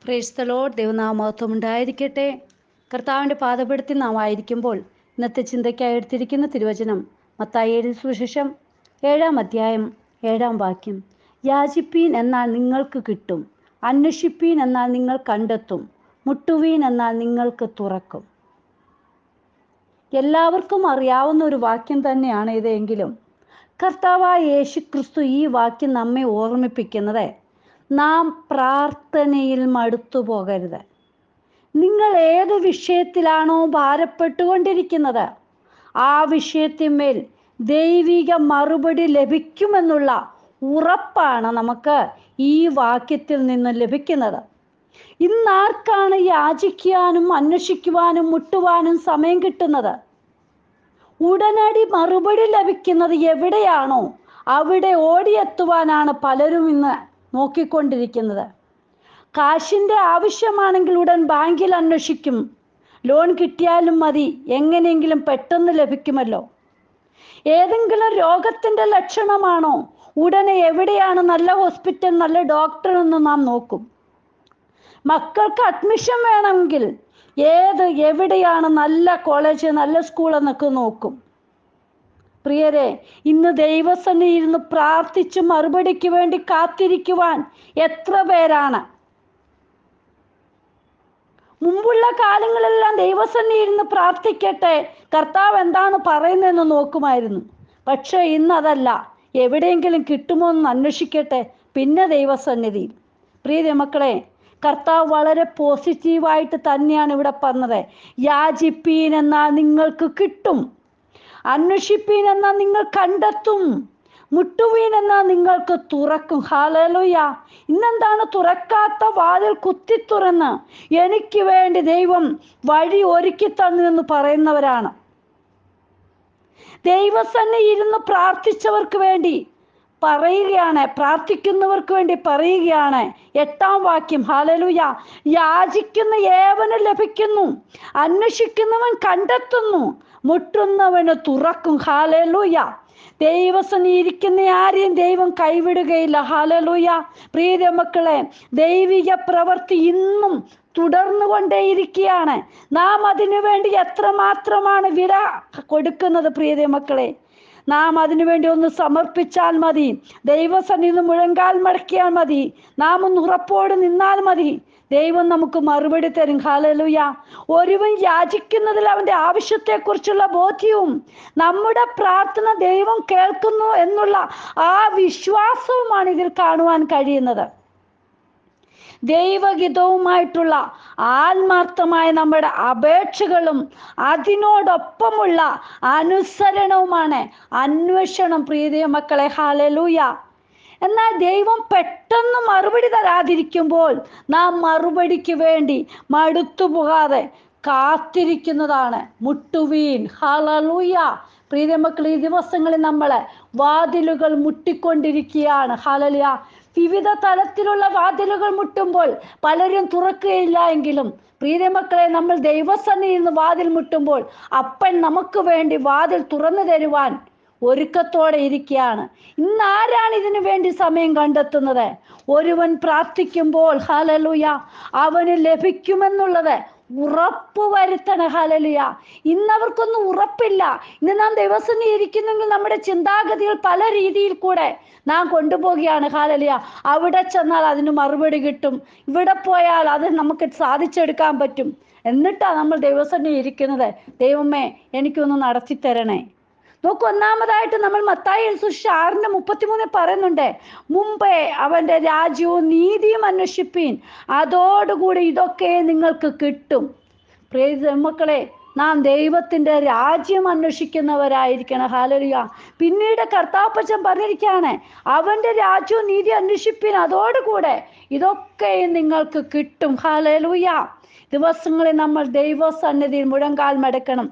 Praise the Lord. ദൈവനാമമഹത്വം ഉണ്ടായിരിക്കട്ടെ. കർത്താവിൻ്റെ പാദപീഠത്തിൽ നാം ആയിരിക്കുമ്പോൾ ഇന്നത്തെ ചിന്തയ്ക്കായി എടുത്തിരിക്കുന്ന തിരുവചനം മത്തായി എഴുതിയ സുവിശേഷം 7-ാം അധ്യായം 7-ാം വാക്യം. യാചിപ്പീൻ എന്നാൽ നിങ്ങൾക്ക് കിട്ടും, അന്വേഷിപ്പീൻ എന്നാൽ നിങ്ങൾ കണ്ടെത്തും, മുട്ടുവീൻ എന്നാൽ നിങ്ങൾക്ക് തുറക്കും. എല്ലാവർക്കും അറിയാവുന്ന ഒരു വാക്യം തന്നെയാണ് ഇതെങ്കിലും കർത്താവായ യേശുക്രിസ്തു ഈ വാക്യം നമ്മെ ഓർമ്മിപ്പിക്കുന്നത് നാം പ്രാർത്ഥനയിൽ മടുത്തു പോകരുത്. നിങ്ങൾ ഏത് വിഷയത്തിലാണോ ഭാരപ്പെട്ടുകൊണ്ടിരിക്കുന്നത് ആ വിഷയത്തിന്മേൽ ദൈവിക മറുപടി ലഭിക്കുമെന്നുള്ള ഉറപ്പാണ് നമുക്ക് ഈ വാക്യത്തിൽ നിന്ന് ലഭിക്കുന്നത്. ഇന്നാർക്കാണ് യാചിക്കാനും അന്വേഷിക്കുവാനും മുട്ടുവാനും സമയം കിട്ടുന്നത്? ഉടനടി മറുപടി ലഭിക്കുന്നത് എവിടെയാണോ അവിടെ ഓടിയെത്തുവാനാണ് പലരും ഇന്ന് നോക്കിക്കൊണ്ടിരിക്കുന്നത്. കാശിൻ്റെ ആവശ്യമാണെങ്കിൽ ഉടൻ ബാങ്കിൽ അന്വേഷിക്കും. ലോൺ കിട്ടിയാലും മതി, എങ്ങനെയെങ്കിലും പെട്ടെന്ന് ലഭിക്കുമല്ലോ. ഏതെങ്കിലും രോഗത്തിൻ്റെ ലക്ഷണമാണോ ഉടനെ എവിടെയാണ് നല്ല ഹോസ്പിറ്റൽ, നല്ല ഡോക്ടർ എന്ന് നാം നോക്കും. മക്കൾക്ക് അഡ്മിഷൻ വേണമെങ്കിൽ എവിടെയാണ് നല്ല കോളേജ്, നല്ല സ്കൂൾ എന്നൊക്കെ നോക്കും. പ്രിയരെ, ഇന്ന് ദൈവസന്നിധിയിൽ ഇരുന്ന് പ്രാർത്ഥിച്ച് മറുപടിക്ക് വേണ്ടി കാത്തിരിക്കുവാൻ എത്ര പേരാണ്? മുമ്പുള്ള കാലങ്ങളെല്ലാം ദൈവസന്നിധിയിൽ ഇരുന്ന് പ്രാർത്ഥിക്കട്ടെ, കർത്താവ് എന്താണ് പറയുന്നതെന്ന് നോക്കുമായിരുന്നു. പക്ഷേ ഇന്നതല്ല. എവിടെയെങ്കിലും കിട്ടുമോ എന്ന് അന്വേഷിക്കട്ടെ, പിന്നെ ദൈവസന്നിധിയിൽ. പ്രിയ മക്കളെ, കർത്താവ് വളരെ പോസിറ്റീവായിട്ട് തന്നെയാണ് ഇവിടെ പറഞ്ഞത്. യാചിപ്പീൻ എന്നാൽ നിങ്ങൾക്ക് കിട്ടും, അന്വേഷിപ്പീൻ എന്നാൽ നിങ്ങൾ കണ്ടെത്തും, മുട്ടുവീൻ എന്നാൽ നിങ്ങൾക്ക് തുറക്കും. ഹല്ലേലൂയ. ഇന്നെന്താണ് തുറക്കാത്ത വാതിൽ കുത്തി തുറന്ന് എനിക്ക് വേണ്ടി ദൈവം വഴി ഒരുക്കി തന്നു എന്ന് പറയുന്നവരാണ്. ദൈവസന്നിധിയിൽ ഇരുന്ന് പ്രാർത്ഥിച്ചവർക്ക് വേണ്ടി പറയുകയാണ്, പ്രാർത്ഥിക്കുന്നവർക്ക് വേണ്ടി പറയുകയാണ് 8-ാം വാക്യം. ഹല്ലേലൂയ. യാചിക്കുന്ന ഏവന് ലഭിക്കുന്നു, അന്വേഷിക്കുന്നവൻ കണ്ടെത്തുന്നു, മുട്ടുന്നവന് തുറക്കും. ഹല്ലേലൂയ. ദൈവസന്നിധിയിൽ ഇരിക്കുന്ന ആരെയും ദൈവം കൈവിടുകയില്ല. ഹല്ലേലൂയ. പ്രിയ മക്കളെ, ദൈവിക പ്രവൃത്തി ഇന്നും തുടർന്നു കൊണ്ടേയിരിക്കുകയാണ്. നാം അതിനു വേണ്ടി എത്രമാത്രമാണ് വില കൊടുക്കുന്നത്? പ്രിയ മക്കളെ, നാം അതിനുവേണ്ടി ഒന്ന് സമർപ്പിച്ചാൽ മതി. ദൈവസന്നിധിയിൽ മുഴങ്കാൽ മടക്കിയാൽ മതി. നാം ഒന്ന് ഉറപ്പോട് നിന്നാൽ മതി. ദൈവം നമുക്ക് മറുപടി തരും. ഹല്ലേലൂയ. ഒരുവൻ യാചിക്കുന്നതിൽ അവൻ്റെ ആവശ്യത്തെക്കുറിച്ചുള്ള ബോധ്യവും നമ്മുടെ പ്രാർത്ഥന ദൈവം കേൾക്കുന്നു എന്നുള്ള ആ വിശ്വാസവുമാണ് ഇതിൽ കാണുവാൻ കഴിയുന്നത്. ദൈവഹിതവുമായിട്ടുള്ള ആത്മാർത്ഥമായ നമ്മുടെ അപേക്ഷകളും അതിനോടൊപ്പമുള്ള അനുസരണവുമാണ് അന്വേഷണം. പ്രിയ മക്കളെ, ഹല്ലേലൂയ. എന്നാൽ ദൈവം പെട്ടെന്ന് മറുപടി തരാതിരിക്കുമ്പോൾ നാം മറുപടിക്ക് വേണ്ടി മടുത്തു പോകാതെ കാത്തിരിക്കുന്നതാണ്. മുട്ടുവീൻ. ഹല്ലേലൂയ. പ്രിയ മക്കളെ, ഈ ദിവസങ്ങളിൽ നമ്മൾ വാതിലുകൾ മുട്ടിക്കൊണ്ടിരിക്കുകയാണ്. ഹല്ലേലൂയ. വിവിധ തലത്തിലുള്ള വാതിലുകൾ മുട്ടുമ്പോൾ പലരും തുറക്കുകയില്ല എങ്കിലും പ്രിയ മക്കളെ, നമ്മൾ ദൈവസന്നിധിയിൽ നിന്ന് വാതിൽ മുട്ടുമ്പോൾ അപ്പൻ നമുക്ക് വേണ്ടി വാതിൽ തുറന്നു തരുവാൻ ഒരുക്കത്തോടെ ഇരിക്കുകയാണ്. ഇന്ന് ആരാണ് ഇതിനു വേണ്ടി സമയം കണ്ടെത്തുന്നത്? ഒരുവൻ പ്രാർത്ഥിക്കുമ്പോൾ ഹല്ലേലൂയ അവന് ലഭിക്കുമെന്നുള്ളത് ഉറപ്പ് വരുത്തണം. ഹല്ലേലൂയ. ഇന്നവർക്കൊന്നും ഉറപ്പില്ല. ഇന്ന് നാം ദൈവസന്നിധിയിൽ ഇരിക്കുന്നെങ്കിൽ നമ്മുടെ ചിന്താഗതികൾ പല രീതിയിൽ കൂടെ നാം കൊണ്ടുപോവുകയാണ്. ഹല്ലേലൂയ. അവിടെ ചെന്നാൽ അതിന് മറുപടി കിട്ടും, ഇവിടെ പോയാൽ അത് നമുക്ക് സാധിച്ചെടുക്കാൻ പറ്റും. എന്നിട്ടാണ് നമ്മൾ ദൈവസന്നിധിയിൽ ഇരിക്കുന്നത്. ദൈവമേ, എനിക്കൊന്ന് നടത്തിത്തരണേ. നോക്കൂ, ഒന്നാമതായിട്ട് നമ്മൾ മത്തായി 6:33 പറയുന്നുണ്ട്, മുമ്പേ അവൻ്റെ രാജ്യവും നീതിയും അന്വേഷിപ്പീൻ, അതോടുകൂടി ഇതൊക്കെ നിങ്ങൾക്ക് കിട്ടും. പ്രിയ മക്കളെ, നാം ദൈവത്തിൻ്റെ രാജ്യം അന്വേഷിക്കുന്നവരായിരിക്കണം. ഹല്ലേലൂയ. പിന്നീട് കർത്താപ്പച്ചൻ പറഞ്ഞിരിക്കുകയാണ്, അവൻ്റെ രാജ്യവും നീതി അന്വേഷിപ്പീൻ, അതോടുകൂടെ ഇതൊക്കെ നിങ്ങൾക്ക് കിട്ടും. ഹല്ലേലൂയ. ദിവസങ്ങളിൽ നമ്മൾ ദൈവസന്നിധിയിൽ മുഴങ്കാൽ മടക്കണം.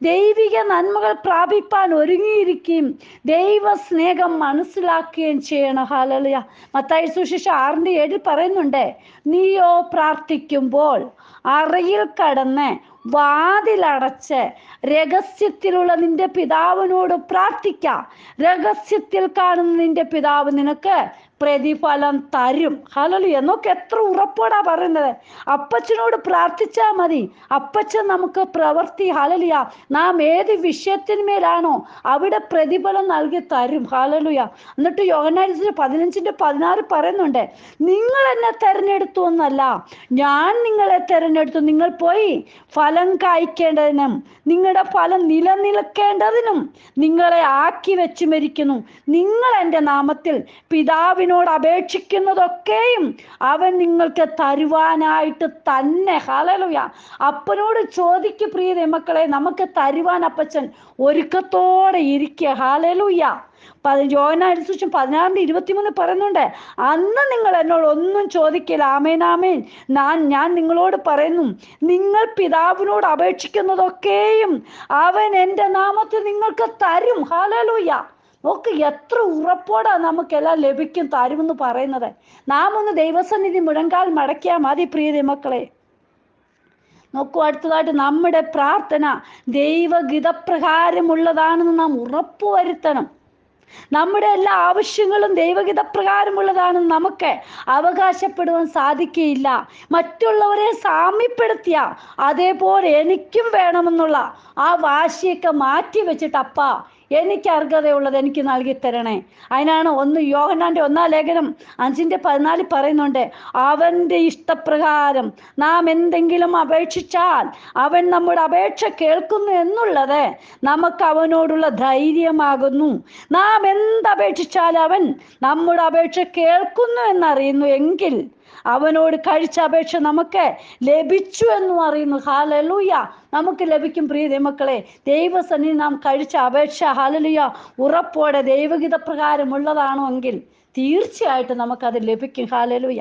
ദൈവിക നന്മകൾ പ്രാപിപ്പാൻ ഒരുങ്ങിയിരിക്കുകയും ദൈവ സ്നേഹം മനസ്സിലാക്കുകയും ചെയ്യണം. ഹല്ലേലൂയ. മത്തായി സുവിശേഷം 6:7 പറയുന്നുണ്ട്, നീയോ പ്രാർത്ഥിക്കുമ്പോൾ അറയിൽ കടന്ന് വാതിലടച്ച് രഹസ്യത്തിലുള്ള നിന്റെ പിതാവിനോട് പ്രാർത്ഥിക്ക. രഹസ്യത്തിൽ കാണുന്ന നിന്റെ പിതാവ് നിനക്ക് പ്രതിഫലം തരും. ഹല്ലേലൂയ. എന്നൊക്കെ എത്ര ഉറപ്പോടാ പറയുന്നത്. അപ്പച്ചനോട് പ്രാർത്ഥിച്ചാൽ മതി. അപ്പച്ചൻ നമുക്ക് പ്രവൃത്തി, ഹല്ലേലൂയ, നാം ഏത് വിഷയത്തിന്മേലാണോ അവിടെ പ്രതിഫലം നൽകി തരും. ഹല്ലേലൂയ. എന്നിട്ട് യോഹന്നാൻ 15:16 പറയുന്നുണ്ട്, നിങ്ങൾ എന്നെ തെരഞ്ഞെടുത്തു എന്നല്ല, ഞാൻ നിങ്ങളെ തെരഞ്ഞെടുത്തു, നിങ്ങൾ പോയി ഫലം കായ്ക്കേണ്ടതിനും നിങ്ങളുടെ ഫലം നിലനിൽക്കേണ്ടതിനും നിങ്ങളെ ആക്കി വെച്ച് മരിക്കുന്നു. നിങ്ങൾ എൻ്റെ നാമത്തിൽ പിതാവിനോട് അപേക്ഷിക്കുന്നതൊക്കെയും അവൻ നിങ്ങൾക്ക് തരുവാനായിട്ട് തന്നെ. ഹല്ലേലൂയ. അപ്പനോട് ചോദിക്ക് പ്രിയ മക്കളെ, നമുക്ക് തരുവാൻ അപ്പച്ചൻ ഒരുക്കത്തോടെ ഇരിക്കുക. ഹല്ലേലൂയ. യോഹന്നാൻ 16:23 പറയുന്നുണ്ട്, അന്ന് നിങ്ങൾ എന്നോട് ഒന്നും ചോദിക്കില്ല. ആമേൻ ആമേൻ, ഞാൻ നിങ്ങളോട് പറയുന്നു, നിങ്ങൾ പിതാവിനോട് അപേക്ഷിക്കുന്നതൊക്കെയും അവൻ എൻ്റെ നാമത്തിൽ നിങ്ങൾക്ക് തരും. ഹല്ലേലൂയ. നോക്ക് എത്ര ഉറപ്പോടാ നമുക്കെല്ലാം ലഭിക്കും, തരുമെന്ന് പറയുന്നത്. നാം ഒന്ന് ദൈവസന്നിധി മുഴങ്കാൽ മടക്കിയാൽ മതി പ്രിയ മക്കളെ. നോക്കൂ, അടുത്തതായിട്ട് നമ്മുടെ പ്രാർത്ഥന ദൈവഗിതപ്രകാരമുള്ളതാണെന്ന് നാം ഉറപ്പുവരുത്തണം. നമ്മുടെ എല്ലാ ആവശ്യങ്ങളും ദൈവഗിതപ്രകാരമുള്ളതാണെന്ന് നമുക്ക് അവകാശപ്പെടുവാൻ സാധിക്കുകയില്ല. മറ്റുള്ളവരെ സാമ്യപ്പെടുത്തിയ അതേപോലെ എനിക്കും വേണമെന്നുള്ള ആ വാശിയൊക്കെ മാറ്റി വെച്ചിട്ട്, അപ്പാ എനിക്ക് അർഹതയുള്ളത് എനിക്ക് നൽകി തരണേ. അതിനാണ് യോഹന്നാന്റെ 1-5:14 പറയുന്നുണ്ട്, അവൻ്റെ ഇഷ്ടപ്രകാരം നാം എന്തെങ്കിലും അപേക്ഷിച്ചാൽ അവൻ നമ്മുടെ അപേക്ഷ കേൾക്കുന്നു എന്നുള്ളത് നമുക്ക് അവനോടുള്ള ധൈര്യമാകുന്നു. നാം എന്തപേക്ഷിച്ചാൽ അവൻ നമ്മുടെ അപേക്ഷ കേൾക്കുന്നു എന്നറിയുന്നു എങ്കിൽ അവനോട് കഴിച്ച അപേക്ഷ നമുക്ക് ലഭിച്ചു എന്നും അറിയുന്നു. ഹല്ലേലൂയ. നമുക്ക് ലഭിക്കും പ്രിയ മക്കളെ. ദൈവസന്നിധി നാം കഴിച്ച അപേക്ഷ, ഹല്ലേലൂയ, ഉറപ്പോടെ ദൈവഗീത പ്രകാരമുള്ളതാണോ എങ്കിൽ തീർച്ചയായിട്ടും നമുക്കത് ലഭിക്കും. ഹല്ലേലൂയ.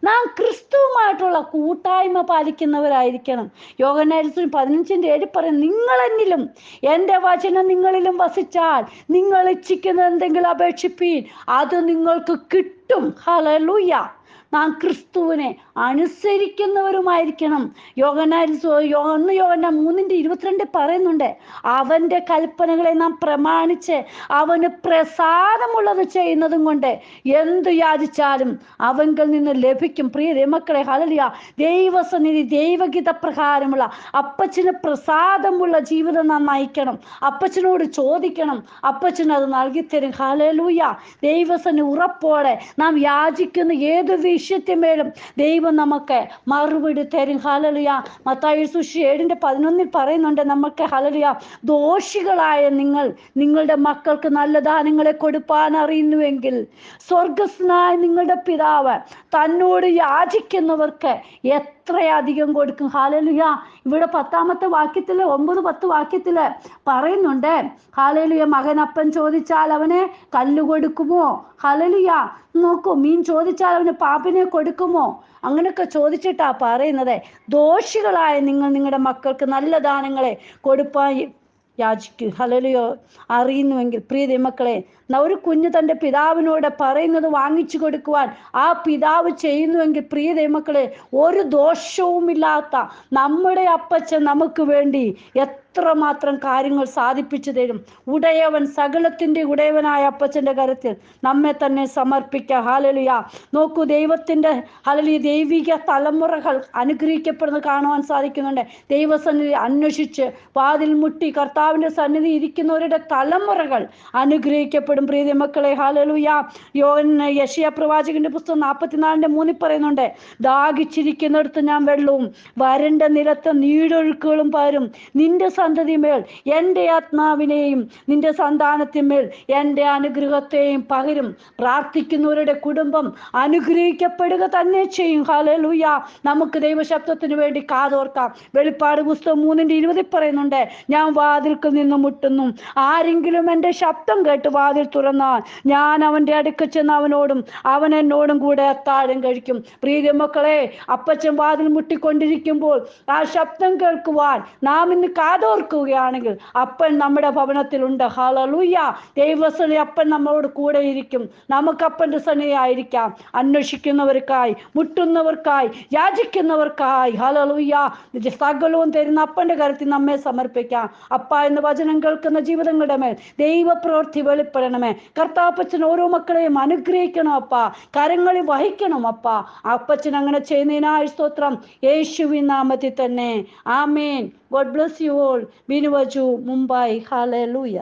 നാം ക്രിസ്തുവുമായിട്ടുള്ള കൂട്ടായ്മ പാലിക്കുന്നവരായിരിക്കണം. യോഹന്നാൻ 15:7 പറയും, നിങ്ങൾ എന്നിലും എൻ്റെ വചനം നിങ്ങളിലും വസിച്ചാൽ നിങ്ങൾ ഇച്ഛിക്കുന്നത് എന്തെങ്കിലും അപേക്ഷിപ്പീൻ, അത് നിങ്ങൾക്ക് കിട്ടും. ഹല്ലേലൂയ. നാം ക്രിസ്തുവിനെ അനുസരിക്കുന്നവരുമായിരിക്കണം. യോഹന്നാൻ 3:22 പറയുന്നുണ്ട്, അവൻ്റെ കൽപ്പനകളെ നാം പ്രമാണിച്ച് അവന് പ്രസാദമുള്ളത് ചെയ്യുന്നതും കൊണ്ട് എന്തു യാചിച്ചാലും അവങ്കിൽ നിന്ന് ലഭിക്കും. പ്രിയ മക്കളെ, ഹല്ലേലൂയ, ദൈവസന്നിധി ദൈവഗീത പ്രകാരമുള്ള അപ്പച്ചന് പ്രസാദമുള്ള ജീവിതം നാം നയിക്കണം. അപ്പച്ചനോട് ചോദിക്കണം, അപ്പച്ചൻ അത് നൽകിത്തരും. ഹല്ലേലൂയ. ദൈവസന്നിധി ഉറപ്പോടെ നാം യാചിക്കുന്ന ഏത് വിഷയത്തിന്മേലും ദൈവം നമുക്ക് മറുപടി തരും. ഹല്ലേലൂയ. മത്തായി 7:11 പറയുന്നുണ്ട് നമുക്ക്, ഹല്ലേലൂയ, ദോഷികളായ നിങ്ങൾ നിങ്ങളുടെ മക്കൾക്ക് നല്ല ദാനങ്ങളെ കൊടുപ്പാൻ അറിയുന്നുവെങ്കിൽ സ്വർഗസ്നായ നിങ്ങളുടെ പിതാവ് തന്നോട് യാചിക്കുന്നവർക്ക് എത്രയധികം കൊടുക്കും. ഹല്ലേലൂയ. ഇവിടെ 10-ാമത്തെ വാക്യത്തില് 9-10 വാക്യത്തില് പറയുന്നുണ്ട്, ഹല്ലേലൂയ, മകൻ അപ്പം ചോദിച്ചാൽ അവന് കല്ല് കൊടുക്കുമോ? ഹല്ലേലൂയ. നോക്കൂ, മീൻ ചോദിച്ചാൽ അവന് പാമ്പിനെ കൊടുക്കുമോ? അങ്ങനെയൊക്കെ ചോദിച്ചിട്ടാ പറയുന്നത്. ദോഷികളായ നിങ്ങൾ നിങ്ങളുടെ മക്കൾക്ക് നല്ല ദാനങ്ങളെ കൊടുപ്പാൻ യാചിക്കും. ഹല്ലേലൂയ. അറിയുന്നുവെങ്കിൽ പ്രിയ മക്കളെ, ഒരു കുഞ്ഞ് തൻ്റെ പിതാവിനോട് പറയുന്നത് വാങ്ങിച്ചു കൊടുക്കുവാൻ ആ പിതാവ് ചെയ്യുന്നുവെങ്കിൽ പ്രിയ മക്കളെ, ഒരു ദോഷവുമില്ലാത്ത നമ്മുടെ അപ്പച്ചൻ നമുക്ക് വേണ്ടി എത്രമാത്രം കാര്യങ്ങൾ സാധിപ്പിച്ചു തരും. ഉടയവൻ, സകലത്തിൻ്റെ ഉടയവനായ അപ്പച്ചൻ്റെ കരത്തിൽ നമ്മെ തന്നെ സമർപ്പിക്കുക. ഹല്ലേലൂയ. നോക്കൂ, ദൈവത്തിൻ്റെ, ഹല്ലേലൂയ, ദൈവിക തലമുറകൾ അനുഗ്രഹിക്കപ്പെടുന്നത് കാണുവാൻ സാധിക്കുന്നുണ്ട്. ദൈവസന്നിധി അന്വേഷിച്ച് വാതിൽ മുട്ടി കർത്താവിൻ്റെ സന്നിധി ഇരിക്കുന്നവരുടെ തലമുറകൾ അനുഗ്രഹിക്കപ്പെടും. പ്രിയ മക്കളെ, ഹല്ലേലൂയ. യെശയ്യാ പ്രവാചകന്റെ പുസ്തകം 44:3 പറയുന്നുണ്ട്, ദാഹിച്ചിരിക്കുന്നിടത്ത് ഞാൻ വെള്ളവും വരണ്ട നിലത്ത് നീരൊഴുക്കുകളും പകരും. നിന്റെ സന്തതിമേൽ എൻ്റെ ആത്മാവിനെയും നിന്റെ സന്താനത്തിന്മേൽ എൻ്റെ അനുഗ്രഹത്തെയും പകരും. പ്രാർത്ഥിക്കുന്നവരുടെ കുടുംബം അനുഗ്രഹിക്കപ്പെടുക തന്നെ ചെയ്യും. ഹല്ലേലൂയ. നമുക്ക് ദൈവശബ്ദത്തിന് വേണ്ടി കാതോർക്കാം. വെളിപ്പാട് പുസ്തകം 3:20 പറയുന്നുണ്ട്, ഞാൻ വാതിൽക്കൽ നിന്ന് മുട്ടുന്നു, ആരെങ്കിലും എൻ്റെ ശബ്ദം കേട്ട് വാതിൽ തുറന്നാൽ ഞാൻ അവൻ്റെ അടുക്കൽ ചെന്ന് അവനോടും അവൻ എന്നോടും കൂടെ അത്താഴം കഴിക്കും. പ്രിയ മക്കളെ, അപ്പച്ചൻ വാതിൽ മുട്ടിക്കൊണ്ടിരിക്കുമ്പോൾ ആ ശബ്ദം കേൾക്കുവാൻ നാം ഇന്ന് കാതോർ ഓർക്കുകയാണെങ്കിൽ അപ്പൻ നമ്മുടെ ഭവനത്തിലുണ്ട്. ഹല്ലേലൂയ. ദൈവസന്നിധി അപ്പൻ നമ്മളോട് കൂടെ ഇരിക്കും. നമുക്ക് അപ്പൻ്റെ സന്നിധിയായിരിക്കാം. അന്വേഷിക്കുന്നവർക്കായി, മുട്ടുന്നവർക്കായി, യാചിക്കുന്നവർക്കായി ഹല്ലേലൂയ സകലവും തരുന്ന അപ്പൻ്റെ കരത്തിൽ നമ്മെ സമർപ്പിക്കാം. അപ്പ എന്ന വചനം കേൾക്കുന്ന ജീവിതങ്ങളുടെ മേൽ ദൈവപ്രവൃത്തി വെളിപ്പെടണമേ. കർത്താപ്പച്ചൻ ഓരോ മക്കളെയും അനുഗ്രഹിക്കണം അപ്പ, കരങ്ങളിൽ വഹിക്കണം അപ്പ. അപ്പച്ചൻ അങ്ങനെ ചെയ്യുന്നതിനായി സ്തോത്രം, യേശുവിൻ നാമത്തിൽ തന്നെ. ആമേൻ. God bless you all. ബിനുവജു, മുംബൈ. ഹല്ലേലൂയ.